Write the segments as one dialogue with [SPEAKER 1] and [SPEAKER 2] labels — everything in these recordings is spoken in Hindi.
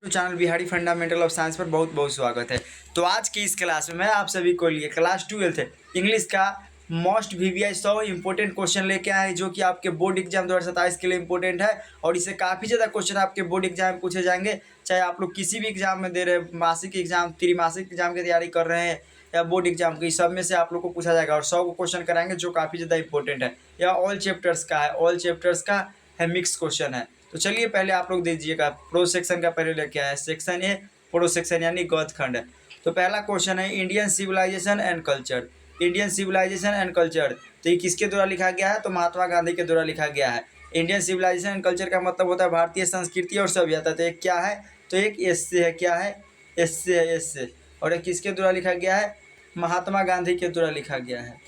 [SPEAKER 1] तो channel Bihari fundamental of science पर बहुत बहुत स्वागत है। तो आज की इस क्लास में मैं आप सभी को लिए क्लास 12 इंग्लिश का मोस्ट वीवीआई 100 इंपॉर्टेंट क्वेश्चन लेके आए हैं, जो कि आपके बोर्ड एग्जाम 2027 के लिए इंपॉर्टेंट है। और इससे काफ़ी ज़्यादा क्वेश्चन आपके बोर्ड एग्जाम में पूछे जाएंगे, चाहे आप लोग किसी भी एग्जाम में दे रहे हैं, मासिक एग्जाम, त्रिमासिक एग्जाम की तैयारी कर रहे हैं या बोर्ड एग्जाम की, सब में से आप लोग को पूछा जाएगा। और 100 को क्वेश्चन कराएंगे जो काफ़ी ज़्यादा इंपॉर्टेंट है। यह ऑल चैप्टर्स का है, ऑल चैप्टर्स का है, मिक्स क्वेश्चन है। तो चलिए पहले आप लोग दीजिएगा प्रो सेक्शन का पहले लेके आया है। सेक्शन ए प्रो सेक्शन यानी गौथ खंड है। तो पहला क्वेश्चन है Indian civilisation and culture. Indian civilisation and culture, तो ये किसके द्वारा लिखा गया है? तो महात्मा गांधी के द्वारा लिखा गया है। इंडियन सिविलाइजेशन एंड कल्चर का मतलब होता है भारतीय संस्कृति और सभ्यता। तो एक क्या है? तो एक एस्से है। क्या है? एस्से है, एस्से। और एक किसके द्वारा लिखा गया है? महात्मा गांधी के द्वारा लिखा गया है।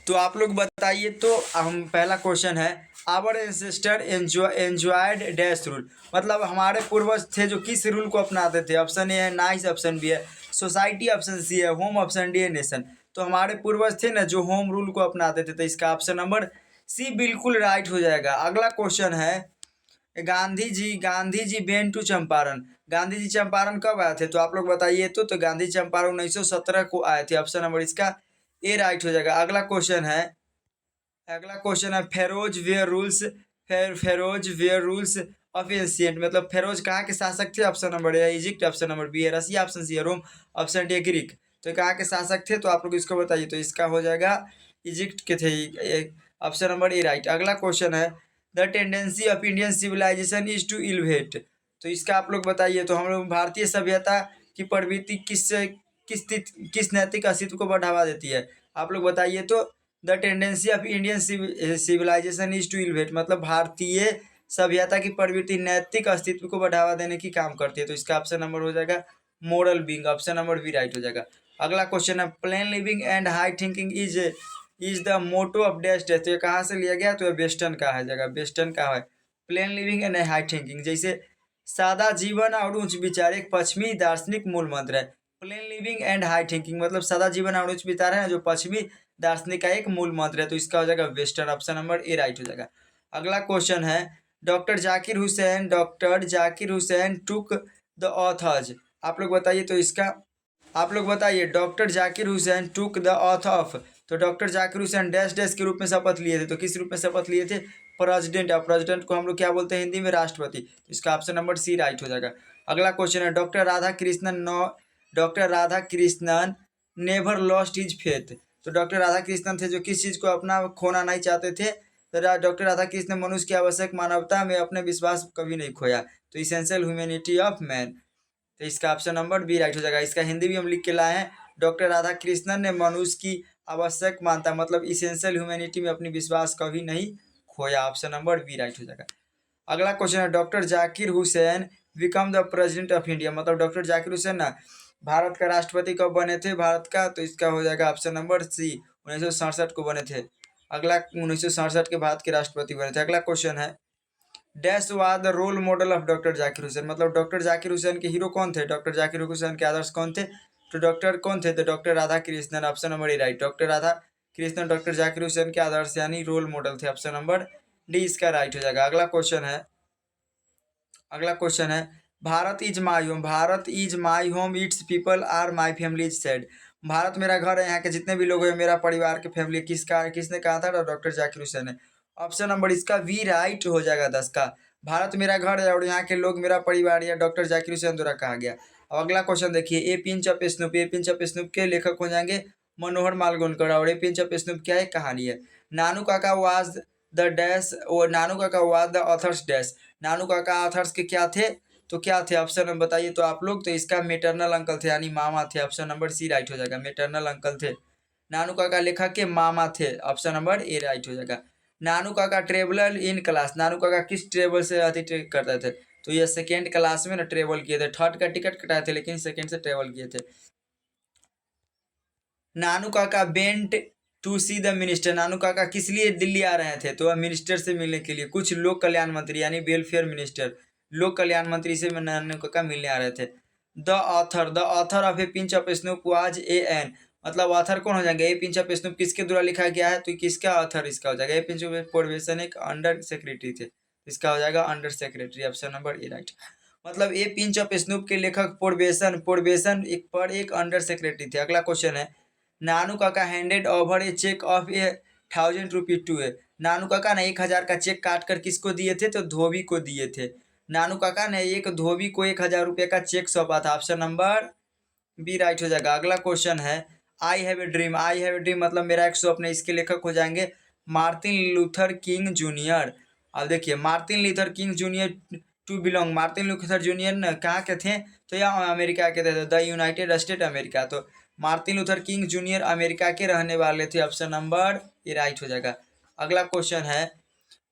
[SPEAKER 1] तो आप लोग बताइए। तो हम पहला क्वेश्चन है our ancestor enjoyed dash rule, मतलब हमारे पूर्वज थे जो किस रूल को अपनाते थे? ऑप्शन ए है नाइस, ऑप्शन बी है सोसाइटी, ऑप्शन सी है होम, ऑप्शन डी है नेशन। तो हमारे पूर्वज थे ना जो होम रूल को अपनाते थे, तो इसका ऑप्शन नंबर सी बिल्कुल राइट हो जाएगा। अगला क्वेश्चन है गांधी जी बेन टू चंपारण। गांधी जी चंपारण कब आए थे? तो आप लोग बताइए। तो गांधी चंपारण 1917 को आए थे। ऑप्शन नंबर इसका ए राइट हो जाएगा। अगला क्वेश्चन है pharaohs were rules of ancient, मतलब फेरोज कहाँ के शासक थे? Option number A Egypt, option number B है रसिया, ऑप्शन सी है रोम, ऑप्शन डी है ग्रीक। तो कहाँ के शासक थे? तो आप लोग इसको बताइए। तो इसका हो जाएगा इजिप्ट के थे। Option number A right. अगला क्वेश्चन है the tendency of Indian civilisation is to elevate. तो इसका आप लोग बताइए। तो हम लोग भारतीय सभ्यता की प्रवृत्ति किस नैतिक अस्तित्व को बढ़ावा देती है? आप लोग बताइए। तो the tendency of Indian civilisation is to elevate, मतलब भारतीय सभ्यता की प्रवृत्ति नैतिक अस्तित्व को बढ़ावा देने की काम करती है। तो इसका ऑप्शन नंबर हो जाएगा moral being, option number B right हो जाएगा। अगला क्वेश्चन है plain living and high thinking is the motto of dash dash. तो ये कहाँ से लिया गया? तो ये वेस्टर्न का है जगह, वेस्टर्न का है। Plain living and high thinking, जैसे सादा जीवन और उच्च विचार एक पश्चिमी दार्शनिक मूल मंत्र है। Plain living and high thinking मतलब सादा जीवन और उच्च विचार है जो पश्चिमी दार्शनिक का एक मूल मंत्र है। तो इसका हो जाएगा western, option number A right हो जाएगा। अगला क्वेश्चन है doctor Zakir Hussain took the authors. आप लोग बताइए। तो इसका आप लोग बताइए doctor Zakir Hussain took the oath of. तो doctor Zakir Hussain dash dash के रूप में शपथ लिए थे। तो किस रूप में शपथ लिए थे? प्रेसिडेंट। और प्रेसिडेंट को हम लोग क्या बोलते हैं हिंदी में? राष्ट्रपति। तो इसका ऑप्शन नंबर सी राइट हो जाएगा। अगला क्वेश्चन है doctor Radha Krishnan never lost his faith. तो डॉक्टर राधा कृष्णन थे जो किस चीज़ को अपना खोना नहीं चाहते थे? तो डॉक्टर राधा कृष्णन मनुष्य की आवश्यक मानवता में अपने विश्वास कभी नहीं खोया। तो इसेंशियल ह्यूमैनिटी ऑफ मैन। तो इसका ऑप्शन नंबर बी राइट हो जाएगा। इसका हिंदी भी हम लिख के लाए हैं। डॉक्टर राधा कृष्णन ने मनुष्य की आवश्यक मानता मतलब इसेंशियल ह्यूमैनिटी में अपनी विश्वास कभी नहीं खोया। ऑप्शन नंबर बी राइट हो जाएगा। अगला क्वेश्चन है doctor Zakir Hussain become the president of India, मतलब डॉक्टर जाकिर हुसैन ना भारत का राष्ट्रपति कब बने थे भारत का? तो इसका हो जाएगा ऑप्शन नंबर सी 1967 को बने थे। अगला 1967 के भारत के राष्ट्रपति बने थे। अगला क्वेश्चन है dash was the role model of doctor Zakir Hussain, मतलब डॉक्टर जाकिर हुसैन के हीरो कौन थे? डॉक्टर जाकिर हुसैन के आदर्श कौन थे? तो डॉक्टर कौन थे? तो doctor Radhakrishnan, option number A right. Doctor Radhakrishnan doctor Zakir Hussain के आदर्श यानी रोल मॉडल थे। ऑप्शन नंबर डी इसका राइट हो जाएगा। अगला क्वेश्चन है Bharat is my home its people are my family is said. Bharat मेरा घर है, यहाँ के जितने भी लोग हैं मेरा परिवार के फैमिली। किसने कहा था? तो डॉक्टर जाकिर हुसैन ने। ऑप्शन नंबर इसका वी राइट हो जाएगा 10 का। भारत मेरा घर है और यहाँ के लोग मेरा परिवार, या डॉक्टर जाकिर हुसैन द्वारा कहा गया। अब अगला क्वेश्चन देखिए ए pinch of snoop. A pinch of snoop के लेखक हो जाएंगे मनोहर मालगुनकर। और ए पिंच ऑफ स्नूप क्या है? कहानी है। नानू काका वाज द डैश और नानू काका वाज द ऑथर्स डैश। नानू काका ऑथर्स के क्या थे? तो क्या थे? ऑप्शन नंबर बताइए तो आप लोग। तो इसका मेटरनल अंकल थे यानी मामा थे। ऑप्शन नंबर सी राइट हो जाएगा। मेटरनल अंकल थे। नानू काका लेखक के मामा थे। ऑप्शन नंबर ए राइट हो जाएगा। नानू काका ट्रेवलर इन क्लास। नानू काका किस ट्रेवल से करते थे? तो ये सेकेंड क्लास में ना ट्रेवल किए थे। थर्ड का टिकट कटाए थे लेकिन सेकेंड से ट्रेवल किए थे। Nanu Kaka went to see the minister. Nanu Kaka किस लिए दिल्ली आ रहे थे? तो वह मिनिस्टर से मिलने के लिए, कुछ लोक कल्याण मंत्री यानी वेलफेयर मिनिस्टर, लोक कल्याण मंत्री से नानू काका मिलने आ रहे थे। The author of a pinch of snuff was a an, मतलब ऑथर कौन हो जाएंगे? ए पिंच ऑफ स्नूप किसके द्वारा लिखा गया है? तो किसका ऑथर इसका हो जाएगा? ए पिंच ऑफ प्रोबेशन एक अंडर सेक्रेटरी थे। इसका हो जाएगा under secretary. Option number A right. मतलब ए पिंच ऑफ स्नूप के लेखक प्रोबेशन एक अंडर सेक्रेटरी थे। अगला क्वेश्चन है, Nanu Kaka handed over a cheque of ₹1000 to a. Nanu Kaka ने 1000 का चेक काट कर किसको दिए थे? तो धोबी को दिए थे। नानू काका ने एक धोबी को 1000 रुपये का चेक सौंपा था। ऑप्शन नंबर बी राइट हो जाएगा। अगला क्वेश्चन है, आई have a dream. I have a dream मतलब मेरा एक स्वप्न है। इसके लेखक हो जाएंगे मार्टिन लूथर किंग जूनियर। अब देखिए, Martin Luther King Junior to belong, Martin Luther Junior न कहाँ के थे? तो यहाँ अमेरिका के थे, द यूनाइटेड स्टेट अमेरिका। तो Martin Luther King Junior America के रहने वाले थे। ऑप्शन नंबर ए राइट हो जाएगा। अगला क्वेश्चन है,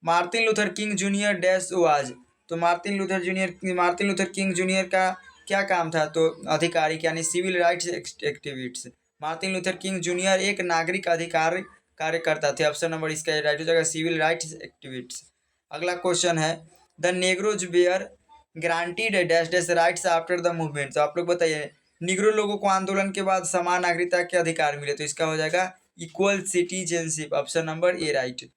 [SPEAKER 1] Martin Luther King Junior dash was. तो मार्टिन लूथर किंग जूनियर का क्या काम था? तो आधिकारिक यानी civil rights activist. Martin Luther King Junior एक नागरिक अधिकार कार्यकर्ता थे। ऑप्शन नंबर इसका राइट हो जाएगा, सिविल राइट्स एक्टिविस्ट। अगला क्वेश्चन है, the negroes were granted dash dash rights after the movement. तो आप लोग बताइए, निग्रो लोगों को आंदोलन के बाद समान नागरिकता के अधिकार मिले। तो इसका हो जाएगा equal citizenship. Option number A right.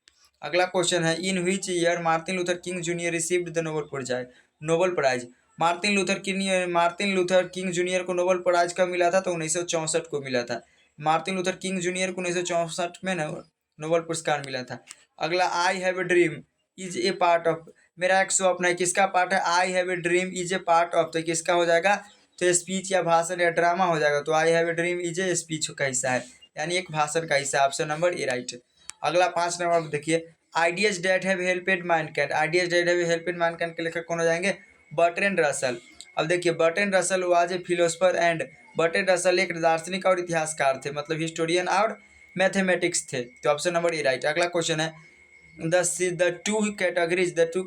[SPEAKER 1] अगला क्वेश्चन है, in which year Martin Luther King Junior received the Nobel prize. Martin Luther King Junior को नोबेल प्राइज कब मिला था? तो 1964 को मिला था। मार्टिन लूथर किंग जूनियर को 1964 में नोबेल पुरस्कार मिला था। अगला, आई have a dream is A part of, मेरा एक स्वप्न है, किसका पार्ट है? आई have a dream is A part of, तो किसका हो जाएगा? तो स्पीच या भाषण या ड्रामा हो जाएगा। तो I have a dream is a speech का हिस्सा है, यानी एक भाषण का हिस्सा। Option number A right. अगला 5 नंबर देखिए, ideas that have helped mankind. Ideas that have helped mankind के लेखक कौन हो जाएंगे? Bertrand Russell. अब देखिए, Bertrand Russell was a philosopher and, Bertrand Russell एक दार्शनिक और इतिहासकार थे, मतलब हिस्टोरियन और मैथमेटिक्स थे। तो ऑप्शन नंबर ए राइट। अगला क्वेश्चन है, the two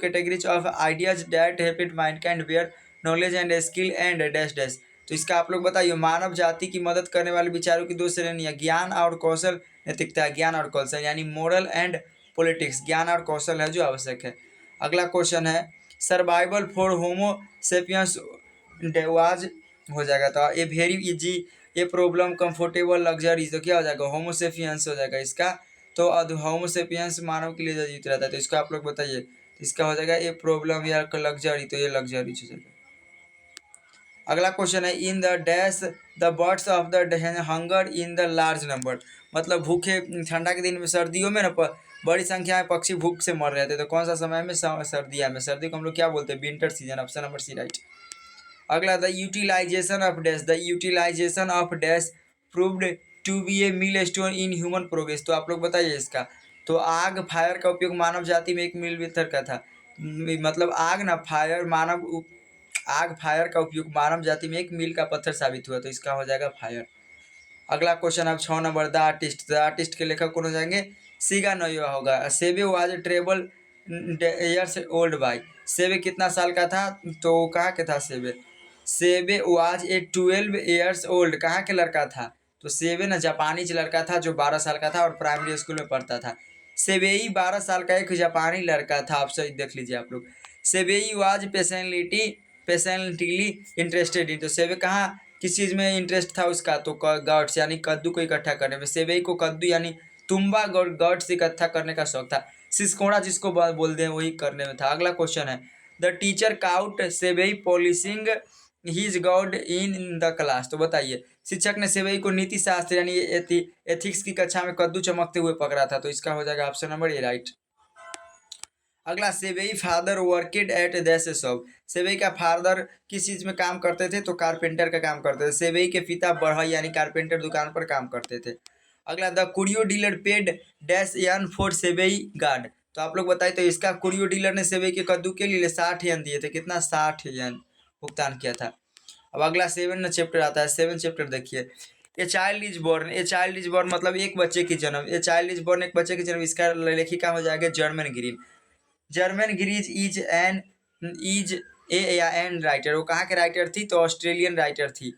[SPEAKER 1] categories of ideas that help mankind were knowledge and skill and dash dash। तो इसका आप लोग बताइए, मानव जाति की मदद करने वाले विचारों की 2 श्रेणियाँ, ज्ञान और कौशल, नैतिकता। ज्ञान और कौशल यानी मोरल एंड पॉलिटिक्स, ज्ञान और कौशल है जो आवश्यक है। अगला क्वेश्चन है, survival for homo sapiens was हो जाएगा। तो ये वेरी इजी, ये प्रॉब्लम कंफर्टेबल लग्जरी, तो क्या हो जाएगा? होमोसेपियंस हो जाएगा इसका। तो होमोसेपियंस मानव के लिए जीत रहता है। तो इसका आप लोग बताइए, इसका हो जाएगा ये प्रॉब्लम या लग्जरी, तो ये लग्जरी हो जाएगा। अगला क्वेश्चन है, in the dash the birds of the hunger in the large number. मतलब भूखे, ठंडा के दिन में, सर्दियों में ना बड़ी संख्या में पक्षी भूख से मर रहे थे। तो कौन सा समय में? सर्दियों में। सर्दी को हम लोग क्या बोलते हैं? Winter season. Option number C right. अगला, the utilisation of dash, the utilisation of dash proved to be a milestone in human progress. तो आप लोग बताइए इसका। तो आग, फायर का उपयोग मानव जाति में एक मील पत्थर का था। मतलब आग ना, आग फायर का उपयोग मानव जाति में एक मील का पत्थर साबित हुआ। तो इसका हो जाएगा फायर। अगला क्वेश्चन अब 6 नंबर, द आर्टिस्ट। द आर्टिस्ट के लेखक कौन हो जाएंगे? सिगा नोयोआ होगा। Seibei was twelve years old boy. Seibei कितना साल का था? तो कहाँ के था Seibei? Seibei was a 12 years old, कहाँ के लड़का था? तो सेबे ना जापानीज लड़का था जो 12 साल का था और प्राइमरी स्कूल में पढ़ता था। सेबेई 12 साल का एक जापानी लड़का था। आप सही देख लीजिए आप लोग। सेबेई वाज पेशेंटली इंटरेस्टेड इन। तो सेबे कहाँ, किस चीज़ में इंटरेस्ट था उसका? तो गॉड्स यानी कद्दू को इकट्ठा करने में। सेबेई को कद्दू यानी तुम्बा गॉड्स इकट्ठा करने का शौक था। सिसकोड़ा जिसको बोलते हैं वही करने में था। अगला क्वेश्चन है, the teacher caught Seibei polishing his gourd in the class. तो बताइए, शिक्षक ने सेबेई को नीति शास्त्र यानी एथिक्स की कक्षा में कद्दू चमकते हुए पकड़ा था। तो इसका हो जाएगा ऑप्शन नंबर ए राइट। अगला, सेबेई फादर वर्केड एट दैश शॉप। सेबेई का फादर किस चीज़ में काम करते थे? तो कारपेंटर का काम करते थे। सेबेई के पिता बढ़ई यानी कारपेंटर दुकान पर काम करते थे। अगला, the curio dealer paid dash yen for Seibei gourd. तो आप लोग बताइए, तो इसका कुरियो डीलर ने सेबेई के कद्दू के लिए 60 यन दिए थे। कितना? 60 यन भुगतान किया था। अब अगला 7 चैप्टर आता है। 7 चैप्टर देखिए, a child is born. A child is born मतलब एक बच्चे की जन्म। ए चाइल्ड इज बॉर्न एक बच्चे की जन्म। इसका लेखिका हो जाएगा Germaine Green. Germaine Greer is a या एन राइटर। वो कहाँ के राइटर थी? तो ऑस्ट्रेलियन राइटर थी।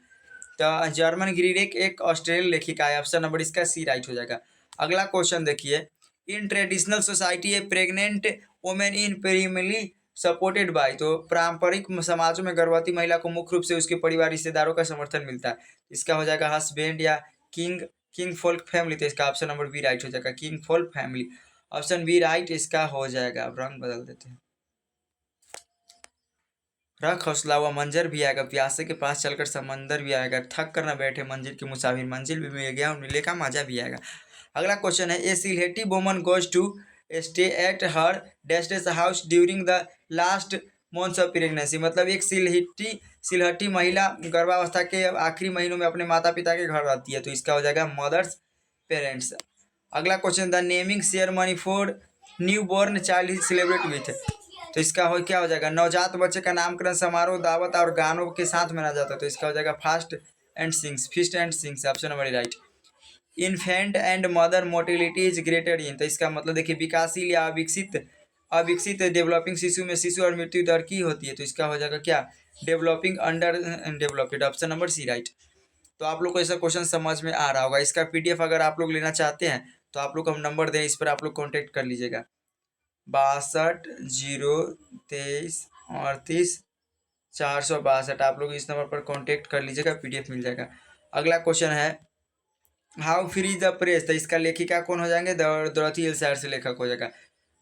[SPEAKER 1] तो जर्मन ग्रीड एक ऑस्ट्रेलियन लेखिका है। ऑप्शन नंबर इसका सी राइट हो जाएगा। अगला क्वेश्चन देखिए, in traditional society A pregnant women in primarily supported by. तो पारंपरिक समाजों में गर्भवती महिला को मुख्य रूप से उसके परिवार रिश्तेदारों का समर्थन मिलता है। इसका हो जाएगा हस्बैंड या किंग फोल्क फैमिली। तो इसका ऑप्शन नंबर बी राइट हो जाएगा, king folk family. Option B right इसका हो जाएगा। अब रंग बदल देते हैं। रख हौसला हुआ मंजर भी आएगा, प्यासे के पास चलकर समंदर भी आएगा, थक कर न बैठे मंजिल के मुसाफिर, मंजिल भी मिल गया और मिले का मजा भी आएगा। अगला क्वेश्चन है, a Sylheti woman goes to stay at her dash house during the last months of pregnancy. मतलब एक सिलहटी महिला गर्भावस्था के आखिरी महीनों में अपने माता पिता के घर रहती है, तो इसका हो जाएगा मदर्स पेरेंट्स। अगला question, the naming ceremony for new born child is celebrate with. तो इसका हो क्या हो जाएगा, नवजात बच्चे का नामकरण समारोह दावत और गानों के साथ मनाया जाता है, तो इसका हो जाएगा feast and sings, option number right. Infant and mother motility is greater इन, तो इसका मतलब देखिए विकासशील या अविकसित डेवलपिंग शिशु में शिशु और मृत्यु दर की होती है, तो इसका हो जाएगा क्या, developing underdeveloped, option number C right. तो आप लोग को ऐसा क्वेश्चन समझ में आ रहा होगा। इसका पीडीएफ अगर आप लोग लेना चाहते हैं तो आप लोग को हम नंबर दें, इस पर आप लोग कॉन्टेक्ट कर लीजिएगा, 62 023 38 462। आप लोग इस नंबर पर कांटेक्ट कर लीजिएगा, पीडीएफ मिल जाएगा। अगला क्वेश्चन है, हाउ फ्री द प्रेस, तो इसका लेखिका कौन हो जाएंगे, डोरोथी एल से लेखक हो जाएगा।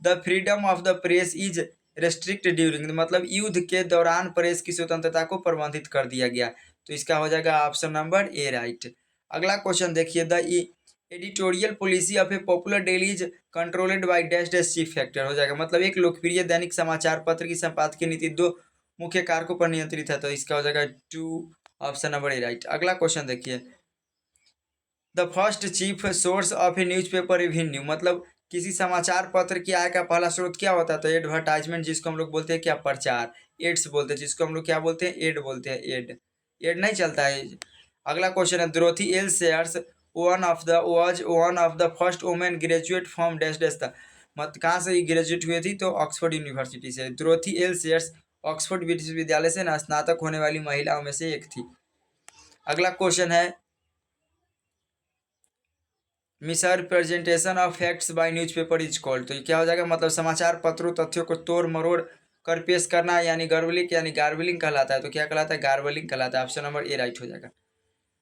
[SPEAKER 1] The freedom of the press is restrict during, मतलब युद्ध के दौरान प्रेस की स्वतंत्रता को प्रतिबंधित कर दिया गया, तो इसका हो जाएगा ऑप्शन नंबर ए राइट। अगला क्वेश्चन देखिए, the editorial policy of A popular daily is controlled by dash dash chief factor, हो जाएगा मतलब एक लोकप्रिय दैनिक समाचार पत्र की संपादकीय नीति दो मुख्य कारकों पर नियंत्रित है, तो इसका हो जाएगा 2, ऑप्शन नंबर ए राइट। अगला क्वेश्चन देखिए, the first chief source of A newspaper revenue, मतलब किसी समाचार पत्र की आय का पहला स्रोत क्या होता है, तो एडवर्टाइजमेंट, जिसको हम लोग बोलते हैं क्या, प्रचार, एड्स बोलते हैं, जिसको हम लोग क्या बोलते हैं, एड बोलते हैं, एड नहीं चलता है। अगला क्वेश्चन है, Dorothy L shares was one of the first women graduate from dash dash था, मत कहाँ से ग्रेजुएट हुई थी, तो ऑक्सफोर्ड यूनिवर्सिटी से। डोरोथी एल शेयर्स ऑक्सफोर्ड विश्वविद्यालय से स्नातक होने वाली महिलाओं में से एक थी। अगला क्वेश्चन है, misrepresentation of facts by newspaper is called, तो ये क्या हो जाएगा, मतलब समाचार पत्रों तथ्यों को तोड़ मरोड़ कर पेश करना यानी गार्बलिंग कहलाता है, तो क्या कहलाता है, गार्बलिंग कहलाता है, ऑप्शन नंबर ए राइट हो जाएगा।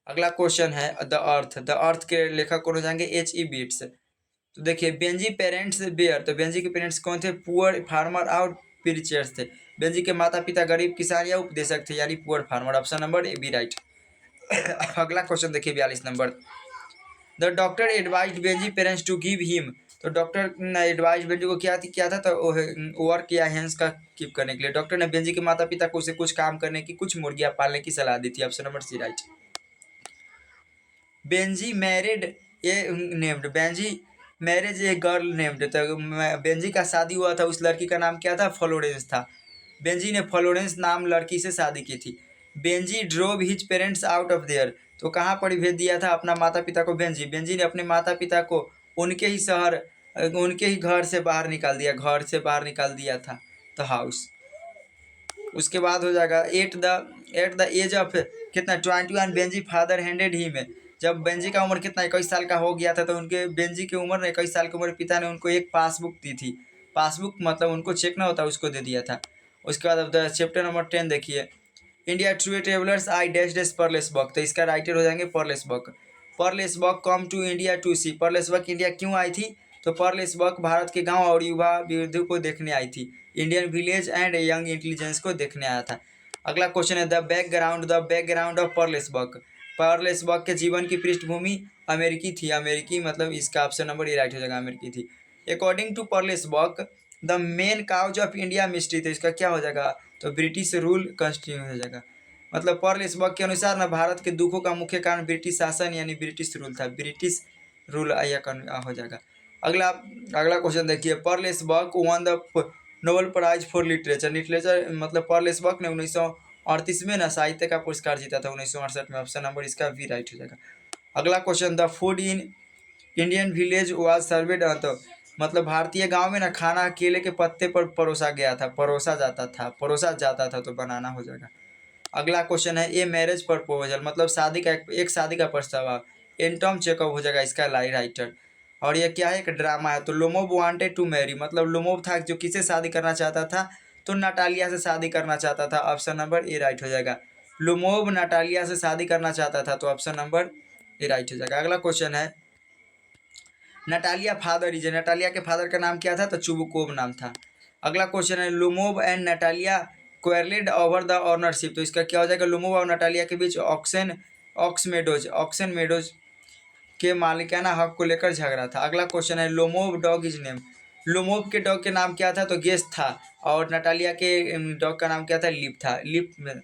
[SPEAKER 1] अगला क्वेश्चन है, द अर्थ के लेखक कौन हो जाएंगे, H.E. बीट्स। तो देखिए, बेंजी पेरेंट्स बेयर, तो बेंजी के पेरेंट्स कौन थे, पुअर फार्मर और प्रीचर्स थे। बेंजी के माता पिता गरीब किसान या उपदेशक थे, यानी poor farmer, option number A B right. अगला क्वेश्चन देखिए 42 number, the doctor advised Benjy parents to give him, तो डॉक्टर ने एडवाइज बेंजी को क्या था, तो वर्क या हैंड्स का कीप करने के लिए डॉक्टर ने बेंजी के माता पिता को उसे कुछ काम करने की, कुछ मुर्गियां पालने की सलाह दी थी, option number C right. Benjy married a named, Benjy marriage a girl named, तो बेंजी का शादी हुआ था, उस लड़की का नाम क्या था, फ्लोरेंस था। बेंजी ने फ्लोरेंस नाम लड़की से शादी की थी। Benji drove his parents out of their, तो कहाँ पर भेज दिया था अपना माता पिता को, बेंजी ने अपने माता पिता को उनके ही घर से बाहर निकाल दिया था, तो हाउस। उसके बाद हो जाएगा, एट द एज ऑफ कितना 21 बेंजी फादर हैंडेड ही में, जब बेंजी का उम्र कितना 21 साल का हो गया था, तो उनके बेंजी की उम्र ने 21 साल की उम्र पिता ने उनको एक पासबुक दी थी, पासबुक मतलब उनको चेक ना होता उसको दे दिया था। उसके बाद अब चैप्टर नंबर 10 देखिए, India through travellers eye dash dash Pearl S Buck, तो इसका राइटर हो जाएंगे Pearl S Buck come to India to see, Pearl S Buck India क्यों आई थी, तो परलेसबर्ग भारत के गांव और युवा वृद्धों को देखने आई थी, Indian village and young intelligence को देखने आया था। अगला क्वेश्चन है, द बैकग्राउंड ऑफ परलेसबर्ग के जीवन की पृष्ठभूमि अमेरिकी मतलब इसका ऑप्शन नंबर ए राइट हो जाएगा, अमेरिकी थी। According to Pearl S Buck the main cause of India misery, तो इसका क्या हो जाएगा, तो ब्रिटिश रूल कंटिन्यू हो जाएगा। मतलब परलेसबर्ग के अनुसार ना भारत के दुखों का मुख्य कारण ब्रिटिश शासन यानी ब्रिटिश रूल था, ब्रिटिश रूल हो जाएगा। अगला क्वेश्चन देखिए, Pearl S Buck won the Nobel prize for literature मतलब परलेसबर्ग ने 1938 में ना साहित्य का पुरस्कार जीता था, 1968 में, ऑप्शन नंबर इसका भी राइट हो जाएगा। अगला question, the food in Indian village was served, तो मतलब भारतीय गांव में ना खाना केले के पत्ते पर परोसा जाता था, तो बनाना हो जाएगा। अगला क्वेश्चन है, ए मैरिज प्रपोजल मतलब शादी का प्रस्ताव, एंटोम चेकअप हो जाएगा इसका राइटर। और ये क्या है, एक ड्रामा है, तो लोमोव वांटेड टू मैरी मतलब लोमोव था जो किसे शादी करना चाहता था, तो नटालिया से शादी करना चाहता था, ऑप्शन नंबर ए राइट हो जाएगा। लोमोव नटालिया से शादी करना चाहता था, तो ऑप्शन नंबर ए राइट हो जाएगा। अगला क्वेश्चन है, नटालिया के फादर का नाम क्या था, तो चुबुकोव नाम था। अगला क्वेश्चन है, Lomov and Natalia quarrelled over the ownership, तो इसका क्या हो जाएगा, लुमोवा और नटालिया के बीच ऑक्सन मेडोज के मालिकाना हक को लेकर झगड़ा था। अगला क्वेश्चन है Lomov dog is name, Lomov के डॉग के नाम क्या था, तो गेस्ट था, और नटालिया के डॉग का नाम क्या था, लिप था, लिप में।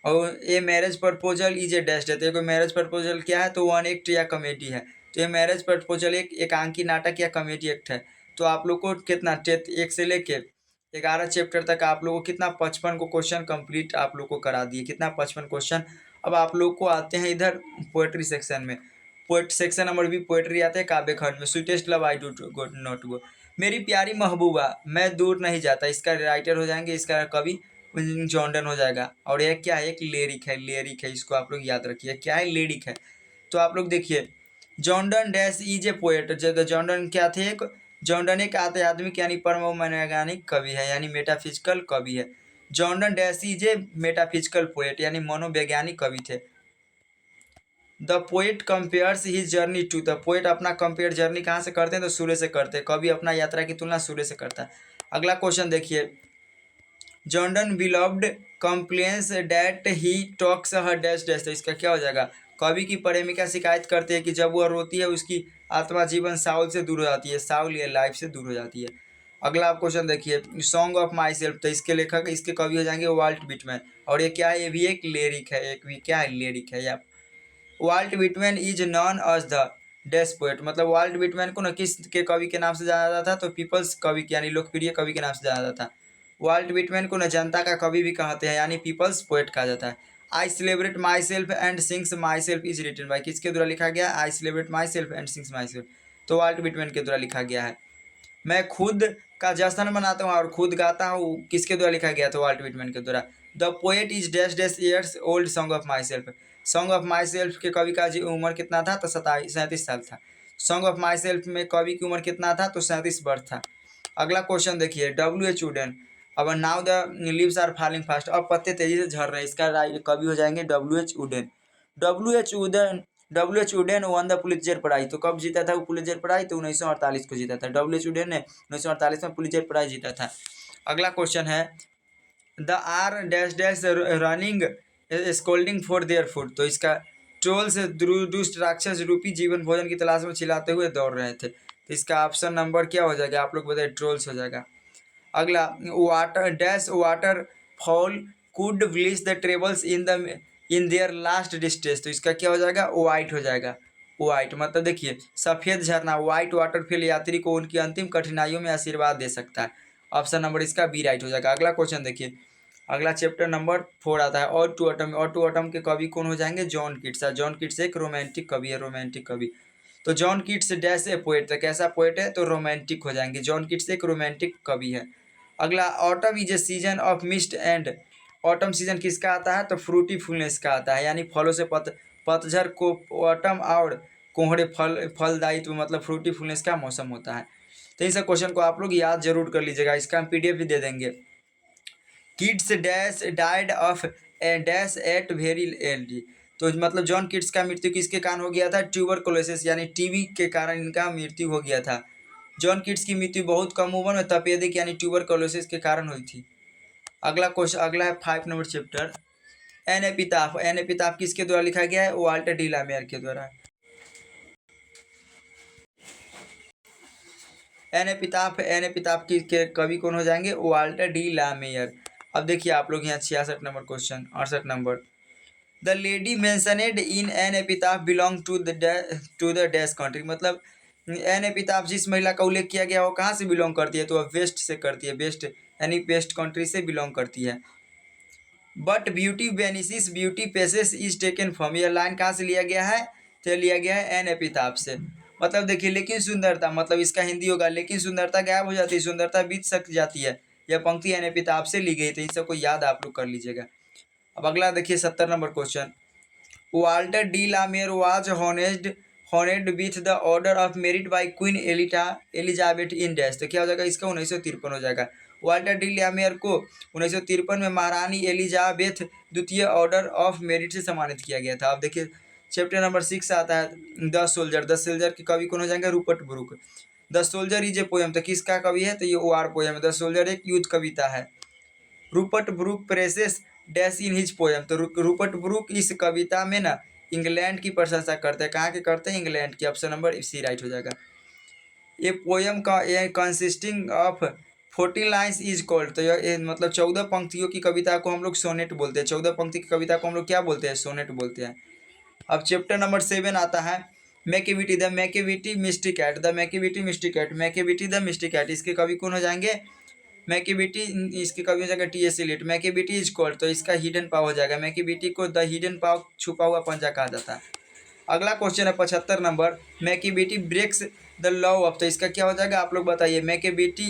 [SPEAKER 1] और ये मैरिज प्रपोजल इज ए डेस्ट है, तो कोई मैरिज प्रपोजल क्या है, तो वन एक्ट या कॉमेडी है। तो ये मैरिज प्रपोजल एक एकांकी नाटक या कॉमेडी एक्ट है। तो आप लोग को कितना एक से लेके 11 चैप्टर तक आप लोग को कितना 55 को क्वेश्चन कंप्लीट आप लोग को करा दिए, कितना 55 क्वेश्चन। अब आप लोग को आते हैं इधर पोएट्री सेक्शन में। पोएट सेक्शन नंबर भी पोएट्री आते हैं काव्य खंड में। Sweetest love I do go not go, मेरी प्यारी महबूबा मैं दूर नहीं जाता, इसका राइटर हो जाएंगे, इसका कवि जॉन्डन हो जाएगा। और यह क्या है, एक लिरिक है, इसको आप लोग याद रखिए क्या है, लिरिक है। तो आप लोग देखिए John Donne dash is A poet, John Donne क्या थे, एक जॉन्डन एक आध्यात्मिक यानी परम मनोवैज्ञानिक कवि है, यानी मेटाफिजिकल कवि है। John Donne dash is a metaphysical poet, यानी मनोवैज्ञानिक कवि थे। The poet compares his journey to, the poet अपना कंपेयर जर्नी कहाँ से करते हैं, तो सूर्य से करते हैं, कवि अपना यात्रा की तुलना सूर्य से करता है। अगला क्वेश्चन देखिए John Donne beloved complains that he talks her dash dash, तो इसका क्या हो जाएगा, कवि की प्रेमिका शिकायत करते हैं कि जब वह रोती है उसकी आत्मा जीवन साउल से दूर हो जाती है, साउल या लाइफ से दूर हो जाती है। अगला आप क्वेश्चन देखिए सॉन्ग ऑफ माई सेल्फ, तो इसके लेखक इसके कवि हो जाएंगे वाल्ट विटमैन। और ये क्या है, ये भी एक लिरिक है, एक भी क्या है, लिरिक है। या Walt Whitman is known as the dash poet, मतलब वाल्ट विटमैन को न किस के कवि के नाम से जाना जाता था, तो पीपल्स कवि यानी लोकप्रिय कवि के नाम से जाना जाता था। वाल्ट विटमैन को न जनता का कवि भी कहते हैं, यानी पीपल्स पोएट कहा जाता है। I celebrate myself and sings myself is written by, किसके द्वारा लिखा गया, I celebrate myself and sings myself, तो वाल्ट विटमैन के द्वारा लिखा गया है। मैं खुद का जश्न मनाता हूँ और खुद गाता हूँ, किसके द्वारा लिखा गया, तो वाल्ट विटमैन के द्वारा। The poet is dash dash years old song of my self, song of my self के कवि का उम्र कितना था, तो 37 साल था। सॉन्ग ऑफ माई सेल्फ में कवि की उम्र कितना था, तो 37 वर्ष था। अगला क्वेश्चन देखिए W.H. वुडन, अब now the leaves are falling fast, अब पत्ते तेजी से झड़ रहे हैं, इसका कवि हो जाएंगे W.H. Auden. W H Auden won the Pulitzer prize, तो कब जीता था वो पुलित्जर प्राइज, तो 1948 को जीता था। W.H. वुडेन ने 1948 में पुलित्जर प्राइज जीता था। अगला क्वेश्चन है the are dash dash running scolding for their food, तो इसका ट्रोल्स दुष्ट राक्षस रूपी जीवन भोजन की तलाश में चिल्लाते हुए दौड़ रहे थे, तो इसका ऑप्शन नंबर क्या हो जाएगा, आप लोग बताइए, ट्रोल्स हो जाएगा। अगला water dash water fall could bleach the travels in their last distance, तो इसका क्या हो जाएगा, वाइट हो जाएगा। वाइट मतलब देखिए सफ़ेद झरना वाइट वाटरफॉल यात्री को उनकी अंतिम कठिनाइयों में आशीर्वाद दे सकता है। ऑप्शन नंबर इसका बी राइट हो जाएगा। अगला क्वेश्चन देखिए, अगला चैप्टर नंबर 4 आता है और टू ऑटम, और टू ऑटम के कवि कौन हो जाएंगे, जॉन किट्स। जॉन किट्स एक रोमांटिक कवि है, रोमांटिक कवि। तो जॉन किट्स डैश ए पोएट, तो कैसा पोएट है, तो रोमांटिक हो जाएंगे। जॉन किट्स एक रोमांटिक कवि है। अगला autumn is a season of mist and, autumn season किसका आता है, तो फ्रूटीफुलनेस का आता है, यानी फलों से पतझड़ को ऑटम और कोहरे फलदायित्व मतलब फ्रूटीफुलनेस का मौसम होता है। तो इन सब क्वेश्चन को आप लोग याद जरूर कर लीजिएगा, इसका हम PDF भी दे देंगे। Kids dash died of dash at very early, तो मतलब जॉन किड्स का मृत्यु किसके कारण हो गया था, ट्यूबरकुलोसिस यानी टीबी के कारण इनका मृत्यु हो गया था। जॉन किड्स की मृत्यु बहुत कम उम्र में तपेदिक यानी ट्यूबरकुलोसिस के कारण हुई थी। अगला क्वेश्चन, अगला है 5 नंबर चैप्टर एन एपिताफ। एन एपिताफ किसके द्वारा लिखा गया है, वाल्टर डी ला मेयर के द्वारा। एन एपिताफ के कवि कौन हो जाएंगे, वाल्टर डी ला मेयर। अब देखिए आप लोग यहाँ 66 नंबर question, 68 number, the lady mentioned in an epitaph belong to the dash country, मतलब एन एपिताफ जिस महिला का उल्लेख किया गया वो कहाँ से बिलोंग करती है, तो वह वेस्ट से करती है, वेस्ट यानी वेस्ट कंट्री से बिलोंग करती है। But beauty vanishes beauty passes is taken from, यह लाइन कहाँ से लिया गया है, तो लिया गया है एन एपिताफ से। मतलब देखिए लेकिन सुंदरता, मतलब इसका हिंदी होगा लेकिन सुंदरता गायब हो जाती है, सुंदरता बीत सक जाती है, यह पंक्ति एन एपिताफ से ली गई, तो इन सबको याद आप लोग कर लीजिएगा। अब अगला देखिए 70 नंबर question, Walter de la Mare was honoured with the order of merit by Queen Elizabeth in dash, तो क्या हो जाएगा, इसका 1953 हो जाएगा। वाल्टर डी ला मेयर को 1953 में महारानी एलिजाबेथ द्वितीय ऑर्डर ऑफ मेरिट से सम्मानित किया गया था। अब देखिए चैप्टर नंबर 6 आता है द सोल्जर। द सोल्जर के कवि कौन हो जाएंगे, Rupert Brooke. The soldier is a poem, तो किसका कवि है, तो ये OR पोएम है। द सोल्जर एक युद्ध कविता है। Rupert Brooke praises dash in his poem. तो रूपर्ट ब्रूक इस कविता में ना इंग्लैंड की प्रशंसा करते हैं। कहाँ के करते हैं? इंग्लैंड की। ऑप्शन नंबर सी राइट हो जाएगा। ए पोएम का a consisting of 14 lines is called. तो यह मतलब 14 पंक्तियों की कविता को हम लोग सोनेट बोलते हैं। 14 पंक्ति की कविता को हम लोग क्या बोलते हैं? सोनेट बोलते हैं। अब चैप्टर नंबर 7 आता है Macavity the Macavity mystic at. The Macavity mystic at, Macavity the mystic at, इसके कवि कौन हो जाएंगे? मैकेविटी, इसके कवि हो जाएगा T S. Eliot. Macavity is called, तो इसका हिडन पाव हो जाएगा। मैकेविटी को द हिडन पाव, छुपा हुआ पंजा कहा जाता है। अगला क्वेश्चन है 75 number, Macavity breaks the law of. तो इसका क्या हो जाएगा? आप लोग बताइए। मैकेविटी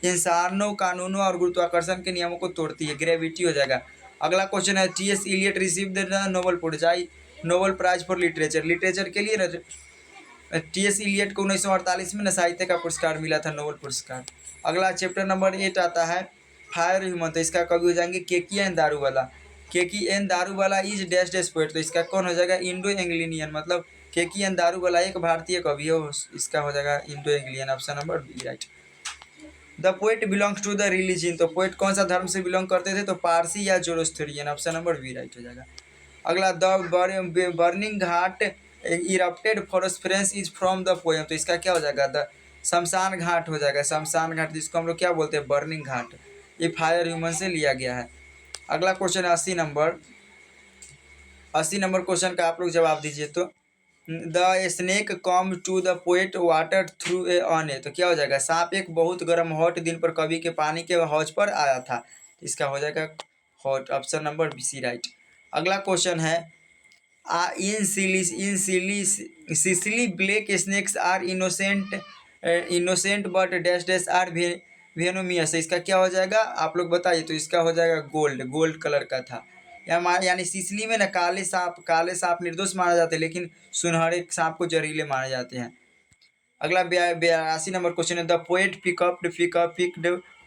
[SPEAKER 1] इंसानों कानूनों और गुरुत्वाकर्षण के नियमों को तोड़ती है, ग्रेविटी हो जाएगा। अगला क्वेश्चन है T S. Eliot receive the Nobel prize, Nobel prize for literature. Literature के लिए टी.एस. इलियट को 1948 में साहित्य का पुरस्कार मिला था, नोबेल पुरस्कार। अगला चैप्टर नंबर 8 आता है फायर ह्यूमन। तो इसका कवि हो जाएंगे Keki N. Daruwalla. Keki N. Daruwalla is dash dash poet. तो इसका कौन हो जाएगा? इंडो एंग्लियन, मतलब केकी.एन. दारूवाला एक भारतीय कवि है, इसका हो जाएगा Indo Anglian. Option number B right. The poet belongs to the religion. तो पोएट कौन सा धर्म से बिलोंग करते थे? तो पारसी या Zoroastrian. Option number B right हो जाएगा। अगला the burning ghat erupted phosphorescence is from the poem. तो इसका क्या हो जाएगा? द शमशान घाट हो जाएगा। शमशान घाट जिसको हम लोग क्या बोलते हैं? बर्निंग घाट। ये फायर ह्यूमन से लिया गया है। अगला क्वेश्चन है 80 नंबर। 80 नंबर क्वेश्चन का आप लोग जवाब दीजिए। तो the snake come to the poet water through a on a. तो क्या हो जाएगा? सांप एक बहुत गर्म हॉट दिन पर कवि के पानी के हौज पर आया था, इसका हो जाएगा hot. Option number C right. अगला क्वेश्चन है in Sicily black snakes are innocent but dash dash are venomous. इसका क्या हो जाएगा? आप लोग बताइए। तो इसका हो जाएगा गोल्ड, गोल्ड कलर का था। यानी सिसिली में ना काले सांप निर्दोष माने जाते हैं, लेकिन सुनहरे सांप को जहरीले माने जाते हैं। अगला 82 नंबर क्वेश्चन है the poet picked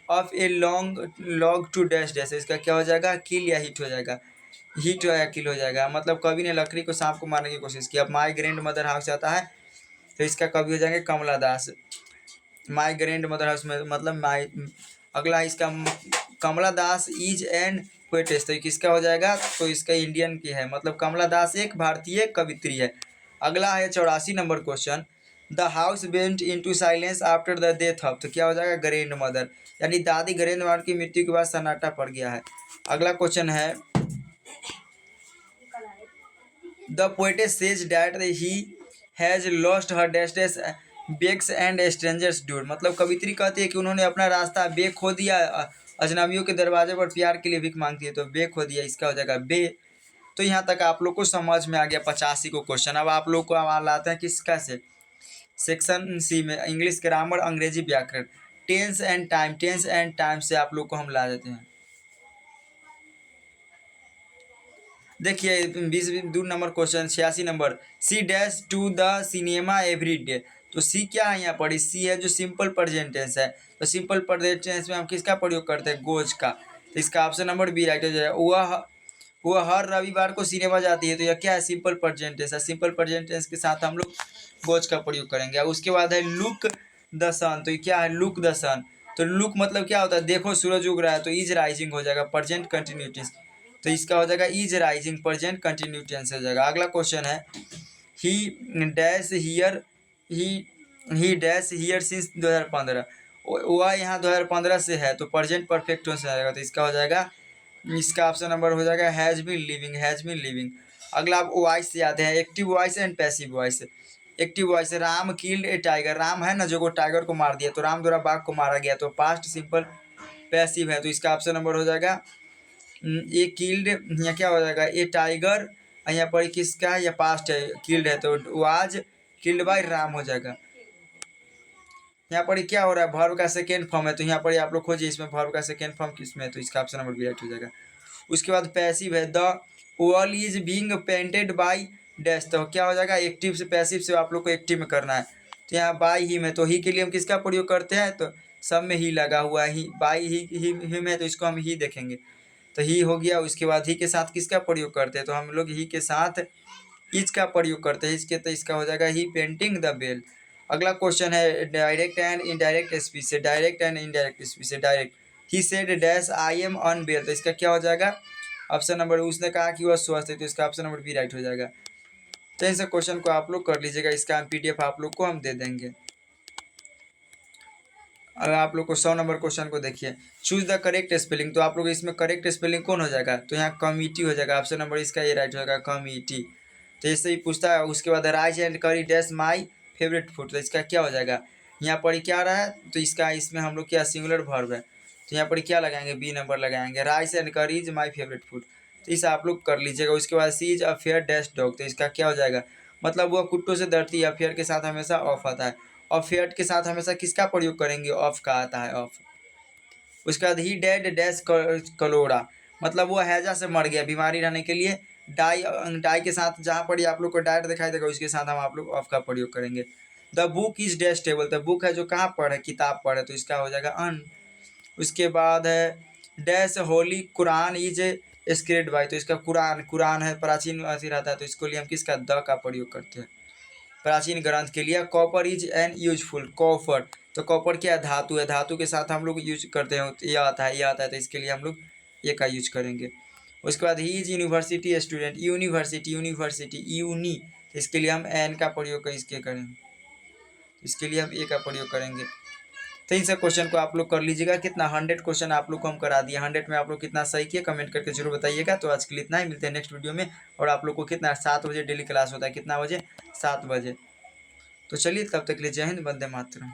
[SPEAKER 1] of a long log to dash dash. इसका क्या हो जाएगा? किल या हिट हो जाएगा। हिट या किल हो जाएगा, मतलब कवि ने लकड़ी को सांप को मारने की कोशिश की। अब माई ग्रैंड मदर हाउस आता है, तो इसका कवि हो जाएंगे कमला दास। माई ग्रैंड मदर हाउस में मतलब माई। अगला इसका कमला दास इज एन पोएटेस। तो किसका हो जाएगा? तो इसका इंडियन की है, मतलब कमला दास एक भारतीय कवित्री है। अगला है 84 number question, the house went into silence after the death of. तो क्या हो जाएगा? ग्रैंड मदर, यानी दादी ग्रैंड मदर की मृत्यु के बाद सन्नाटा पड़ गया है। अगला क्वेश्चन है the poetess says that he has lost her dash dash bags and strangers door. मतलब कवित्री कहती है कि उन्होंने अपना रास्ता बे खो दिया, अजनबियों के दरवाजे पर प्यार के लिए भीख मांगती है, तो बे खो दिया, इसका हो जाएगा बे। तो यहाँ तक आप लोग को समझ में आ गया 85 को क्वेश्चन। अब आप लोग को आवाज लाते हैं किसका से? सेक्शन सी में इंग्लिश ग्रामर अंग्रेजी व्याकरण, tense and time. Tense and time से आप लोग को हम ला देते हैं। देखिए 22 number question 86 number, she dash to the cinema every day. तो सी क्या है यहाँ पर? सी है जो सिंपल प्रेजेंट टेंस है। तो सिंपल प्रेजेंट टेंस में हम किसका प्रयोग करते हैं? गोज का। तो इसका ऑप्शन नंबर बी राइट हो जाएगा। वह हर रविवार को सिनेमा जाती है। तो यह क्या है? सिंपल प्रेजेंट टेंस है। सिंपल प्रेजेंट टेंस के साथ हम लोग गोज का प्रयोग करेंगे। उसके बाद है लुक द सन। तो ये क्या है? लुक द सन। तो लुक मतलब क्या होता है? देखो सूरज उग रहा है, तो इज राइजिंग हो जाएगा, प्रेजेंट कंटिन्यू टेंस। तो इसका हो जाएगा is rising, present continue tense हो जाएगा। अगला क्वेश्चन है he dash here he dash here since 2015। वह यहाँ 2015 से है, तो प्रेजेंट परफेक्ट टेंस हो जाएगा। तो इसका हो जाएगा, इसका ऑप्शन नंबर हो जाएगा has been living, has been living. अगला आप वॉइस से आते हैं, active voice and passive voice. Active voice, Ram killed a tiger. Ram है ना जो को टाइगर को मार दिया, तो राम द्वारा बाघ को मारा गया, तो पास्ट सिंपल पैसिव है। तो इसका ऑप्शन नंबर हो जाएगा ये किल्ड, यहाँ क्या हो जाएगा? ए टाइगर, यहाँ पर किसका है? या पास्ट है, किल्ड है, तो वाज किल्ड बाय राम हो जाएगा। यहाँ पर क्या हो रहा है? वर्ब का सेकेंड फॉर्म है, तो यहाँ पर आप लोग खोजिए इसमें वर्ब का सेकेंड फॉर्म किसमें है, तो इसका ऑप्शन नंबर बी राइट हो जाएगा। उसके बाद पैसिव है, the wall is being painted by dash. तो क्या हो जाएगा? एक्टिव से पैसिव से आप लोग को एक्टिव में करना है। तो यहाँ बाय ही में, तो ही के लिए हम किसका प्रयोग करते हैं? तो सब में ही लगा हुआ है, ही बाय ही में, तो इसको हम ही देखेंगे। तो ही हो गया। उसके बाद ही के साथ किसका प्रयोग करते हैं? तो हम लोग ही के साथ इज का प्रयोग करते हैं, इसके। तो इसका हो जाएगा ही पेंटिंग द बेल। अगला क्वेश्चन है डायरेक्ट एंड इनडायरेक्ट स्पीच से। डायरेक्ट एंड इनडायरेक्ट स्पीच से। Direct he said dash I am unwell, तो इसका क्या हो जाएगा ऑप्शन नंबर, उसने कहा कि वह स्वस्थ है, तो इसका ऑप्शन नंबर बी राइट हो जाएगा। तो इन सब क्वेश्चन को आप लोग कर लीजिएगा, इसका PDF आप लोग को हम दे देंगे। अगर आप लोग को 100 नंबर क्वेश्चन को देखिए, चूज द करेक्ट स्पेलिंग, तो आप लोग इसमें करेक्ट स्पेलिंग कौन हो जाएगा, तो यहाँ कमिटी हो जाएगा, ऑप्शन नंबर इसका ये राइट हो जाएगा कमिटी। तो इससे ही पूछता है, उसके बाद राइस एंड करी डैश माई फेवरेट फूड, तो इसका क्या हो जाएगा, यहाँ पर क्या रहा है, तो इसका इसमें हम लोग क्या सिंगुलर वर्ब है, तो यहाँ पर क्या लगाएंगे, बी नंबर लगाएंगे, राइस एंड करी इज माई फेवरेट फूड, तो इसे आप लोग कर लीजिएगा। उसके बाद सी इज अफेयर डैश डॉग, तो इसका क्या हो जाएगा, मतलब वह कुत्तों से डरती है, अफेयर के साथ हमेशा ऑफ आता है, अफेयर के साथ हमेशा किसका प्रयोग करेंगे, ऑफ का आता है, ऑफ। उसके बाद ही डेड डैश कलोरा, मतलब वो हैजा से मर गया, बीमारी रहने के लिए डाई, डाई के साथ जहाँ पर आप लोग को डायट दिखाई देगा उसके साथ हम आप लोग ऑफ का प्रयोग करेंगे। The book is dash table, the book है जो कहाँ पर है, किताब पर है, तो इसका हो जाएगा अन। उसके बाद है dash Holi Quran is script by, तो इसका कुरान, कुरान है प्राचीन अथी रहता है, तो इसको लिए हम किसका द का प्रयोग करते हैं, प्राचीन ग्रंथ के लिए। Copper is an useful, copper, तो कॉपर क्या है, धातु है, धातु के साथ हम लोग यूज करते हैं, ये आता है, ये आता है, तो इसके लिए हम लोग ये का यूज करेंगे। उसके बाद he is university student, university, university uni, तो इसके लिए हम एन का प्रयोग इसके करेंगे, इसके लिए हम ए का प्रयोग करेंगे। तो इन सब क्वेश्चन को आप लोग कर लीजिएगा। कितना 100 क्वेश्चन आप लोग को हम करा दिए, 100 में आप लोग कितना सही किए कमेंट करके जरूर बताइएगा। तो आज के लिए इतना ही, मिलते हैं नेक्स्ट वीडियो में। और आप लोग को कितना 7 बजे डेली क्लास होता है, कितना बजे, 7 बजे। तो चलिए तब तक के लिए जय हिंद, वंदे मातरम।